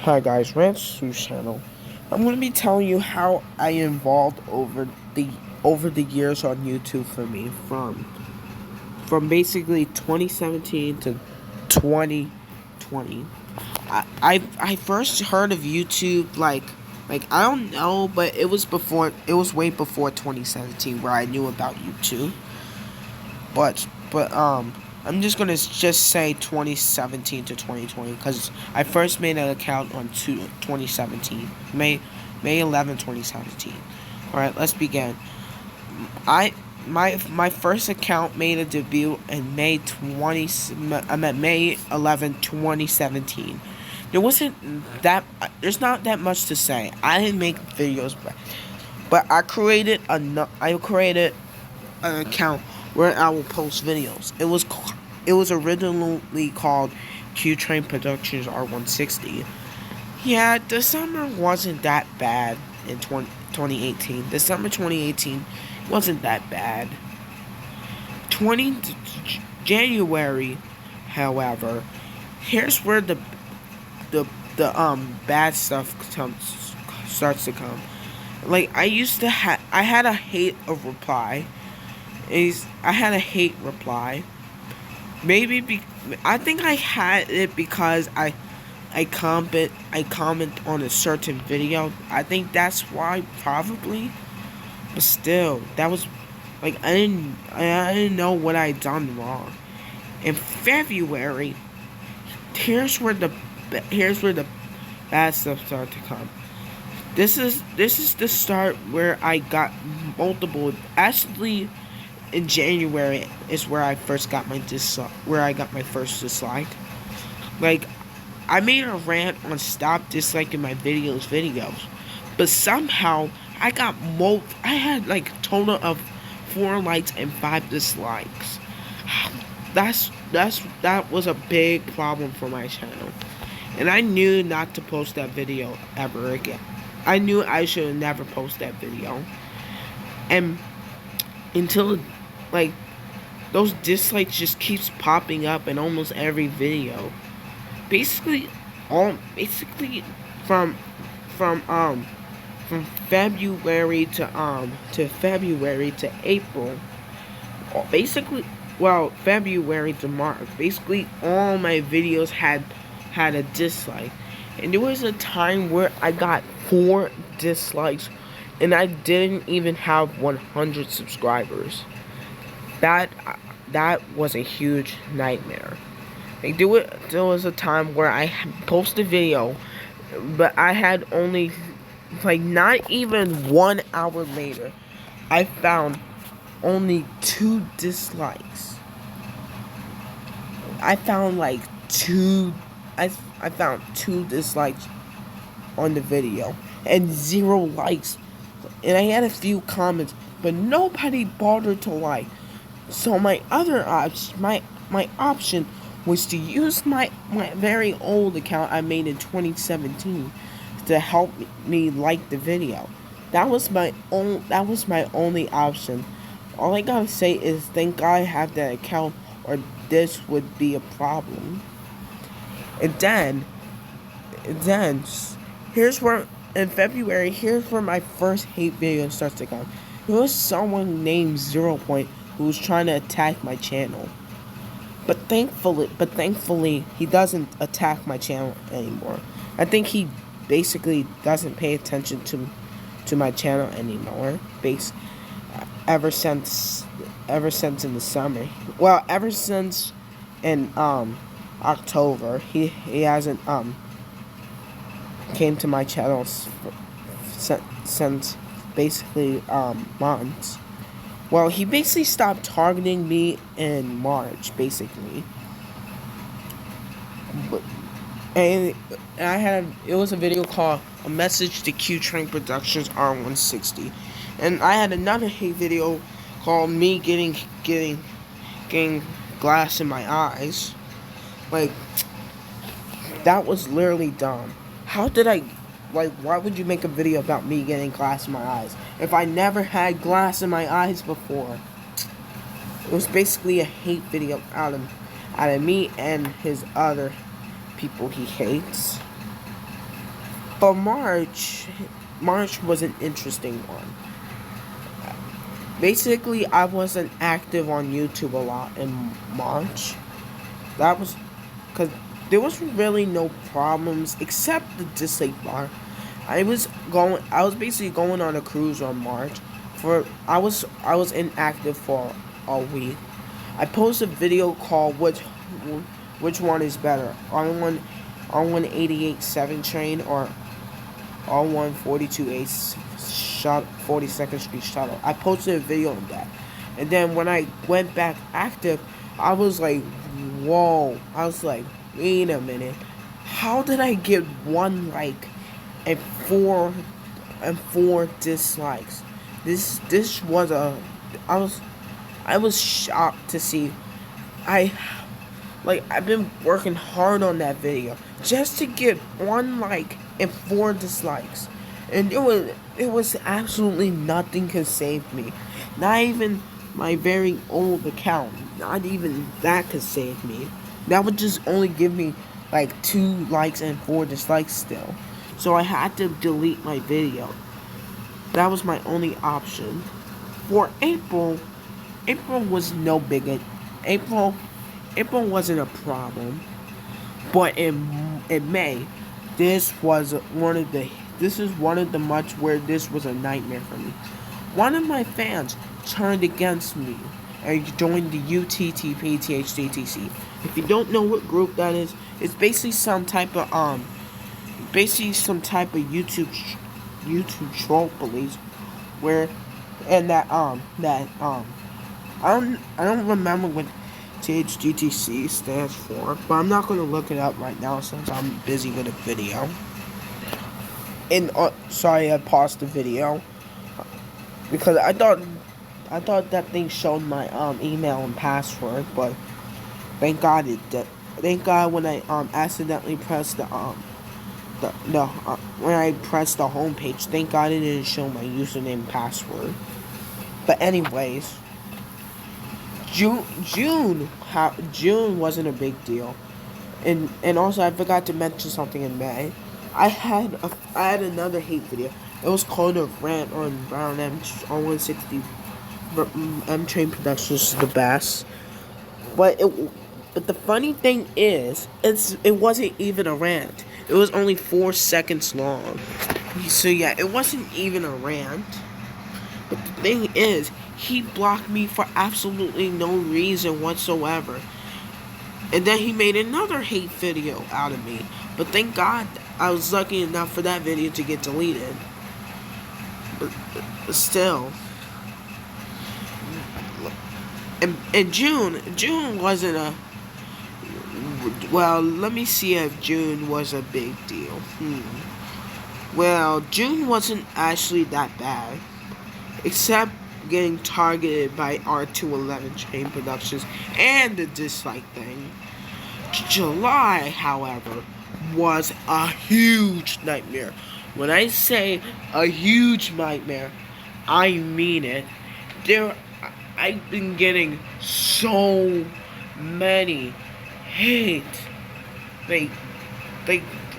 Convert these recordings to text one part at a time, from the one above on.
Hi guys, Ransu's channel. I'm gonna be telling you how I evolved over the years on YouTube for me from basically 2017 to 2020. I first heard of YouTube like I don't know, but it was way before 2017 where I knew about YouTube. But I'm just gonna say 2017 to 2020 because I first made an account on 2017 May 11 2017. All right, let's begin. I my first account made a debut in May 11 2017. There's not that much to say. I didn't make videos, but I created an account where I will post videos. It was originally called Q Train Productions R160. Yeah, the summer wasn't that bad in 2018. The summer 2018 wasn't that bad. 20 January, however, here's where the bad stuff starts to come. Like I had a hate of reply. I had a hate reply. I think I had it because I comment on a certain video. I think that's why, probably. But still, that was like I didn't know what I'd done wrong. In February, here's where the bad stuff started to come. This is the start where I got multiple. Actually, in January is where I first got my first dislike. Like, I made a rant on stop disliking my videos, but somehow I had like a total of 4 likes and 5 dislikes. That was a big problem for my channel, and I knew not to post that video ever again. I knew I should never post that video, and until like those dislikes just keeps popping up in almost every video. Basically from February to April. Basically, well, February to March. Basically, all my videos had a dislike, and there was a time where I got 4 dislikes, and I didn't even have 100 subscribers. That was a huge nightmare. Like, there was a time where I posted a video, but I had only, like, not even 1 hour later, I found only 2 dislikes. I found like 2 I found 2 dislikes on the video and 0 likes, and I had a few comments, but nobody bothered to like. So my option was to use my very old account I made in 2017 to help me like the video. That was my only option. All I gotta say is thank God I have that account, or this would be a problem. And then here's where in February, here's where my first hate video starts to come. There was someone named 0 Point who was trying to attack my channel. But thankfully, he doesn't attack my channel anymore. I think he basically doesn't pay attention to my channel anymore. Ever since in the summer. Well, ever since in October, he hasn't came to my channel since basically months. Well, he basically stopped targeting me in March, basically. And it was a video called A Message to Q Train Productions R160. And I had another hate video called me getting glass in my eyes. Like, that was literally dumb. Why would you make a video about me getting glass in my eyes if I never had glass in my eyes before? It was basically a hate video out of me and his other people he hates. But March was an interesting one. Basically, I wasn't active on YouTube a lot in March. That was because there was really no problems except the dislike bar. I was basically going on a cruise on March. I was inactive for a week. I posted a video called which one is better, R1 88-7 train or R1 42-8 42nd Street shuttle. I posted a video on that, and then when I went back active, I was like, whoa! I was like, wait a minute, how did I get 1 like and four dislikes? This was I was shocked to see. I've been working hard on that video just to get 1 like and 4 dislikes, and it was absolutely nothing could save me. Not even my very old account. Not even that could save me. That would just only give me like 2 likes and 4 dislikes still. So I had to delete my video. That was my only option. For April was no big. April wasn't a problem. But in May, this is one of the months where this was a nightmare for me. One of my fans turned against me and joined the UTTP THDTC. If you don't know what group that is, it's basically some type of YouTube troll police where I don't remember what THDTC stands for, but I'm not going to look it up right now since I'm busy with a video. And sorry, I paused the video because I thought that thing showed my email and password, but thank God it did. Thank God when I accidentally pressed when I pressed the home page, thank God it didn't show my username and password. But anyways, June wasn't a big deal, and also I forgot to mention something in May. I had another hate video. It was called a rant on Brown on 160 M Train Productions is the best. But the funny thing is, it wasn't even a rant. It was only 4 seconds long. So yeah, it wasn't even a rant. But the thing is, he blocked me for absolutely no reason whatsoever. And then he made another hate video out of me. But thank God I was lucky enough for that video to get deleted. But still. And June wasn't a... Well, let me see if June was a big deal. Well, June wasn't actually that bad. Except getting targeted by R211 Chain Productions and the dislike thing. July, however, was a huge nightmare. When I say a huge nightmare, I mean it. I've been getting so many hate.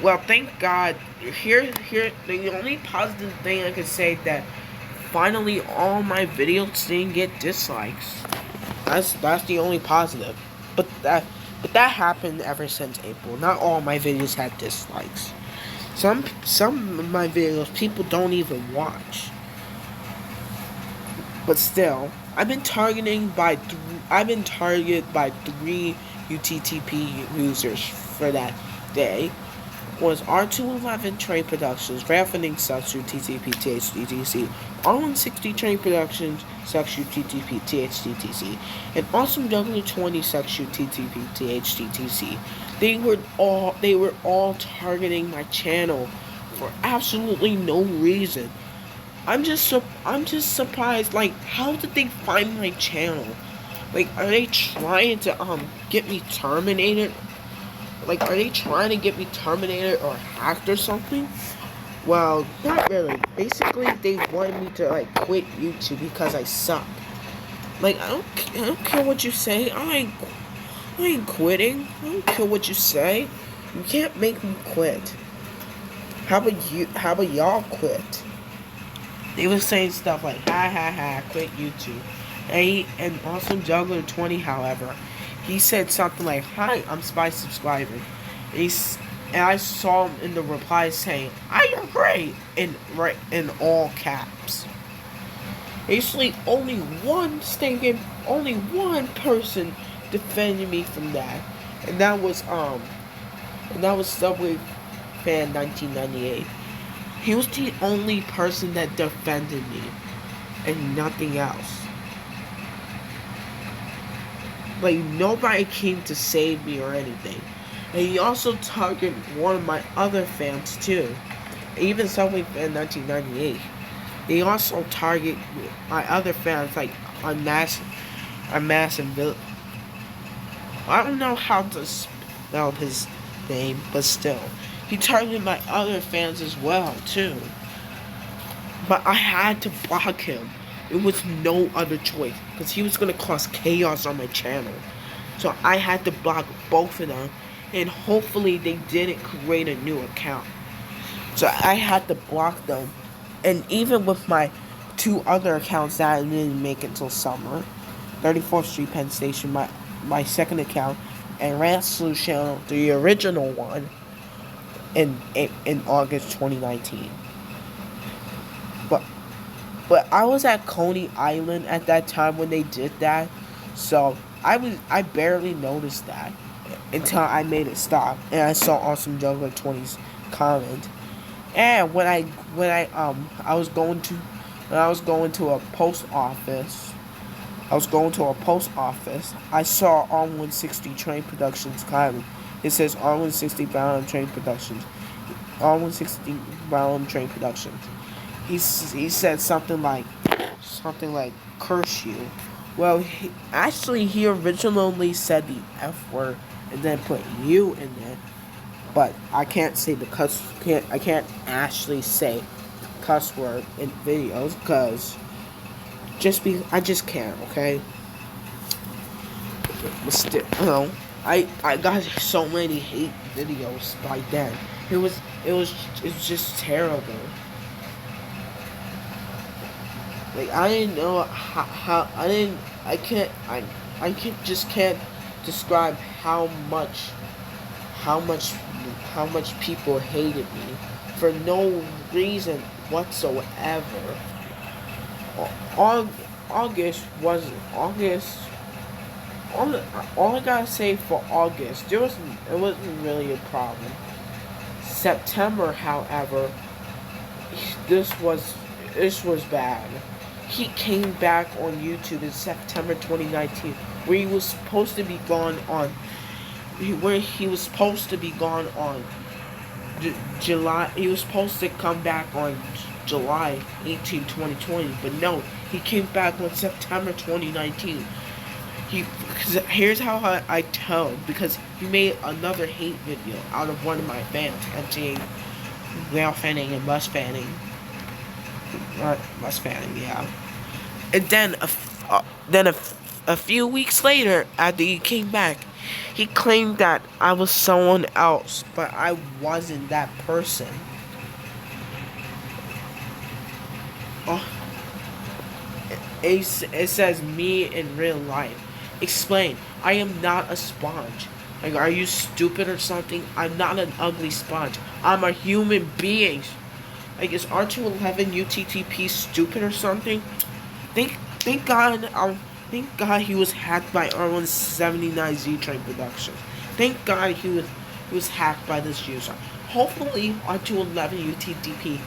Well, thank God. Here, the only positive thing I can say that finally all my videos didn't get dislikes. That's the only positive. But that happened ever since April. Not all my videos had dislikes. Some of my videos people don't even watch. But still, I've been targeted by 3 UTTP users for that day. Was R211 Train Productions, Raffling Sucks UTTP THDTC, R160 Train Productions Sucks UTTP THDTC, and Awesome W20 Sucks UTTP THDTC. They were all targeting my channel for absolutely no reason. I'm just surprised. Like, how did they find my channel? Like, are they trying to get me terminated? Like, are they trying to get me terminated or hacked or something? Well, not really. Basically, they wanted me to, like, quit YouTube because I suck. Like, I don't care what you say. I ain't quitting. I don't care what you say. You can't make me quit. How about y'all quit? They were saying stuff like ha ha ha, quit YouTube. And Awesome Juggler 20, however, he said something like, "Hi, I'm Spy subscriber." He's and I saw him in the reply saying, "I agree," in all caps. Basically, only one person defended me from that, and that was Subway Fan 1998. He was the only person that defended me, and nothing else. Like, nobody came to save me or anything. And he also targeted one of my other fans too. Even Subway Fan 1998. He also target my other fans like on massive. I don't know how to spell his name, but still, he targeted my other fans as well too. But I had to block him. It was no other choice because he was gonna cause chaos on my channel. So I had to block both of them, and hopefully they didn't create a new account. So I had to block them. And even with my two other accounts that I didn't make until summer, 34th Street Penn Station, my second account, and Rant Slew Channel, the original one, in August 2019. But I was at Coney Island at that time when they did that, so I barely noticed that until I made it stop and I saw Awesome Juggler 20's comment. And when I was going to a post office, I saw R160 Train Productions comment. It says R160 Bound Train Productions. R160 Bound Train Productions. He said something like curse you. Well, he originally said the F word and then put you in there. But I can't say I can't actually say cuss word in videos because I just can't, okay? But still, I got so many hate videos by then. It was just terrible. Like, I didn't know how I can't describe how much people hated me for no reason whatsoever. August. All I gotta say for August, it wasn't really a problem. September, however, this was bad. He came back on YouTube in September 2019, where he was supposed to be gone on July. He was supposed to come back on July 18, 2020, but no, he came back on September 2019. Here's how I tell, because he made another hate video out of one of my fans, anti whale fanning and bus fanning. Bus fanning, yeah. And then a few weeks later, after he came back, he claimed that I was someone else, but I wasn't that person. Oh, it says me in real life. Explain. I am not a sponge. Like, are you stupid or something? I'm not an ugly sponge. I'm a human being. Like, is R211 UTTP stupid or something? Thank God he was hacked by R179Z Train Productions. Thank God he was hacked by this user. Hopefully R211 UTTP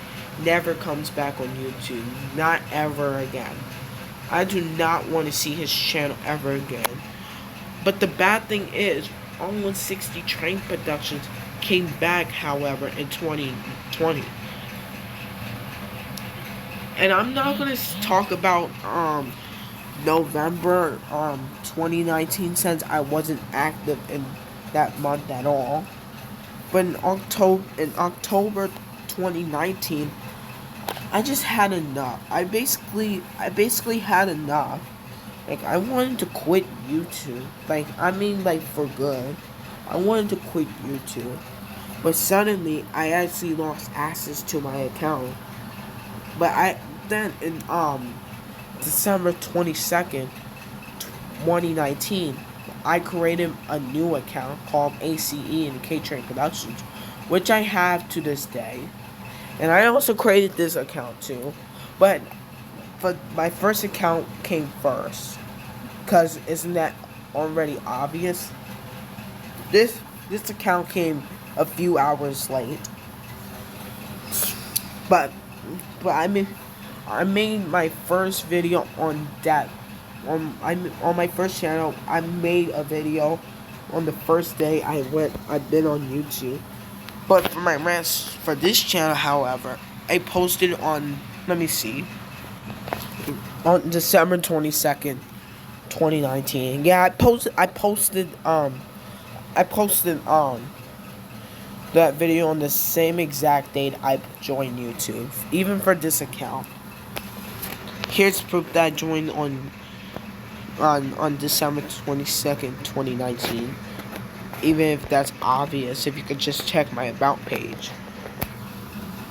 never comes back on YouTube. Not ever again. I do not want to see his channel ever again. But the bad thing is, R160 Train Productions came back, however, in 2020. And I'm not going to talk about November 2019, since I wasn't active in that month at all. But in October 2019, I just had enough. I basically had enough. Like, I wanted to quit YouTube. Like, for good. I wanted to quit YouTube. But suddenly, I actually lost access to my account. But then in December 22nd, 2019, I created a new account called ACE and K-Train Productions, which I have to this day. And I also created this account too. But my first account came first. Because isn't that already obvious? This account came a few hours late. But I made my first video on that on my first channel. I made a video on the first day I've been on YouTube. But for my rest for this channel, however, I posted on, let me see, on December 22nd, 2019. Yeah, I posted that video on the same exact date I joined YouTube, even for this account. Here's proof that I joined on December 22nd, 2019. Even if that's obvious, if you could just check my about page.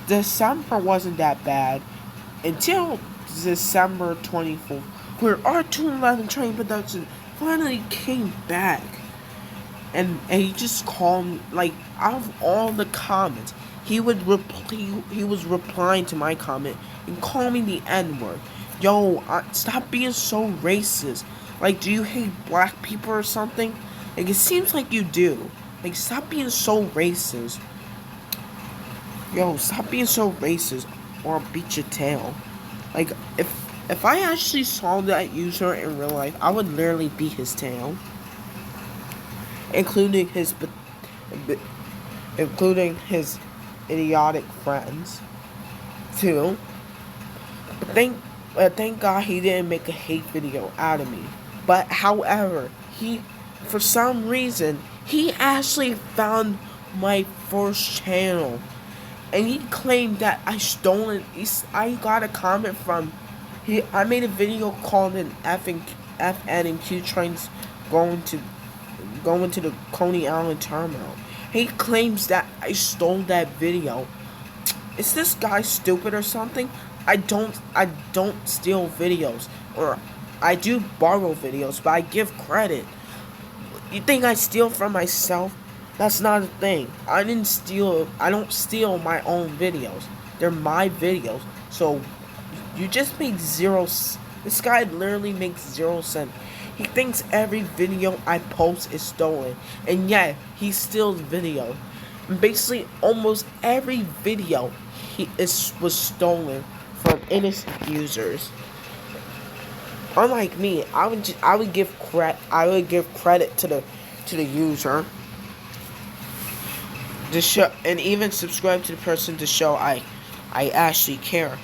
December wasn't that bad until December 24th, where R211 Train Production finally came back. And he just called me, like, out of all the comments, he was replying to my comment and calling me the N-word. Yo, stop being so racist. Like, do you hate black people or something? Like, it seems like you do. Like, stop being so racist. Yo, stop being so racist, or I'll beat your tail. Like, if I actually saw that user in real life, I would literally beat his tail. Including his idiotic friends, too. But thank God he didn't make a hate video out of me. But however, for some reason, he actually found my first channel, and he claimed that I stole it. I got a comment from I made a video called an FN and Q trains going to the Coney Island terminal. He claims that I stole that video. Is this guy stupid or something? I don't steal videos, or I do borrow videos, but I give credit. You think I steal from myself? That's not a thing. I don't steal my own videos. They're my videos. So you just make zero. This guy literally makes 0 cents. He thinks every video I post is stolen, and yet he steals videos. And basically, almost every video was stolen from innocent users. Unlike me, I would give credit to the user, to show, and even subscribe to the person to show I actually care.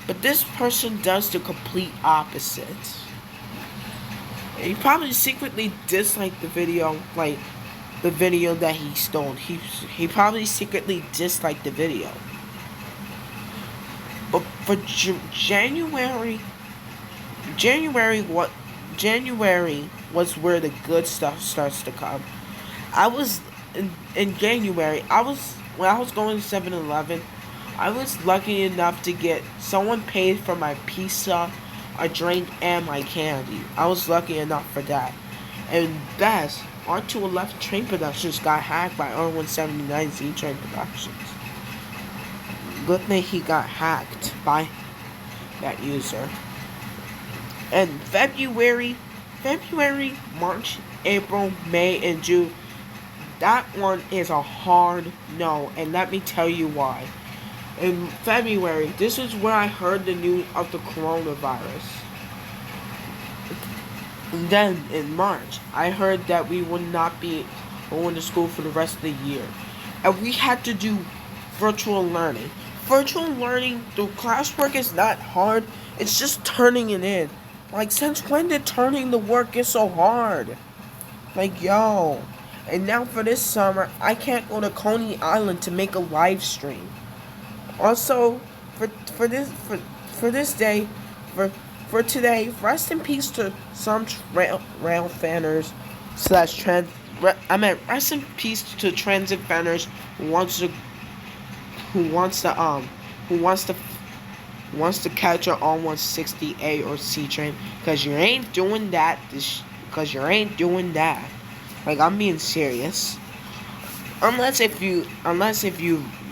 But this person does the complete opposite. He probably secretly disliked the video, like the video that he stole. He probably secretly disliked the video. But for January was where the good stuff starts to come. I was in January. When I was going to 7-Eleven. I was lucky enough to get someone paid for my pizza, a drink, and my candy. I was lucky enough for that. And best, R211 Train Productions got hacked by R179Z Train Productions. Good thing he got hacked by that user. And February, March, April, May, and June, that one is a hard no, and let me tell you why. In February, this is where I heard the news of the coronavirus. And then in March, I heard that we would not be going to school for the rest of the year. And we had to do virtual learning. Virtual learning through classwork is not hard. It's just turning it in. Like, since when did turning the work get so hard? Like, yo. And now for this summer, I can't go to Coney Island to make a live stream. Also, for today, rest in peace to some rail fanners / I meant rest in peace to transit vendors who wants to who wants to who wants to catch a on 160A or C train, because you ain't doing that. Because you ain't doing that. Like, I'm being serious. Unless if you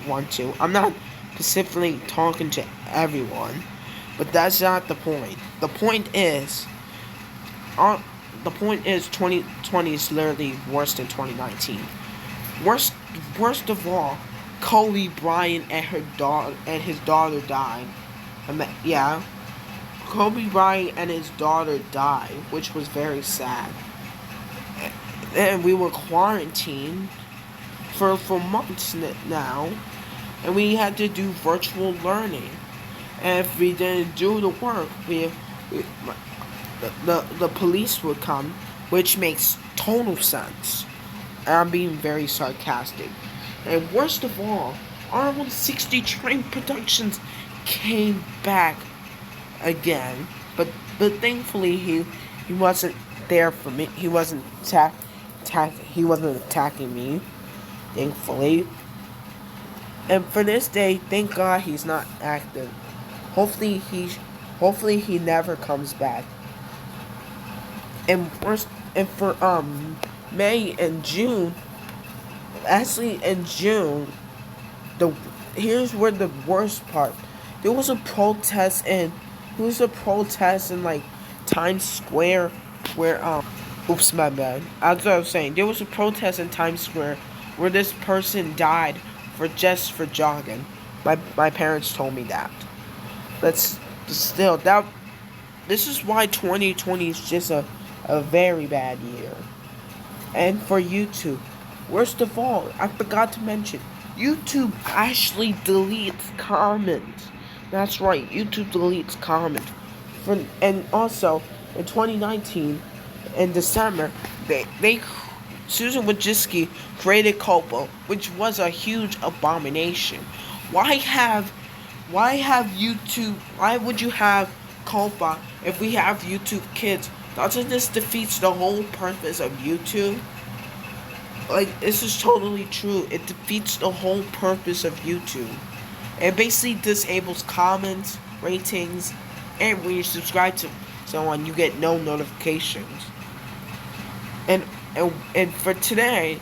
want to. I'm not specifically talking to everyone, but that's not the point. Uh, the point is 2020 is literally worse than 2019. Worst, worst of all, Kobe Bryant and his daughter died. Yeah, Kobe Bryant and his daughter died, which was very sad. And we were quarantined for months now, and we had to do virtual learning. And if we didn't do the work, we the police would come, which makes total sense. And I'm being very sarcastic. And worst of all, R160 train productions came back again, but thankfully he wasn't there for me. He wasn't he wasn't attacking me, thankfully. And for this day, thank God he's not active. Hopefully he never comes back. And for May and June, actually in June, the here's where the worst part. There was a protest in like Times Square where oops, my bad. As I was saying, there was a protest in Times Square where this person died for jogging. My parents told me that. That's still that. This is why 2020 is just a very bad year. And for YouTube, worst of all, I forgot to mention, YouTube actually deletes comments. That's right, YouTube deletes comments. And also, in 2019, in December, they Susan Wojcicki created Copo, which was a huge abomination. Why have YouTube? Why would you have Copa if we have YouTube Kids? Doesn't this defeats the whole purpose of YouTube? Like, this is totally true. It defeats the whole purpose of YouTube. It basically disables comments, ratings, and when you subscribe to someone, you get no notifications. And for today,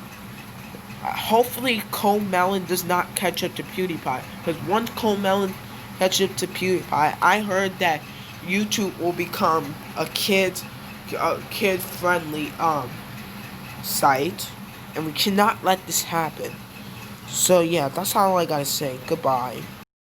hopefully Colemelon does not catch up to PewDiePie. Because once Colemelon catches up to PewDiePie, I heard that YouTube will become a kid-friendly site, and we cannot let this happen. So yeah, that's all I gotta say. Goodbye.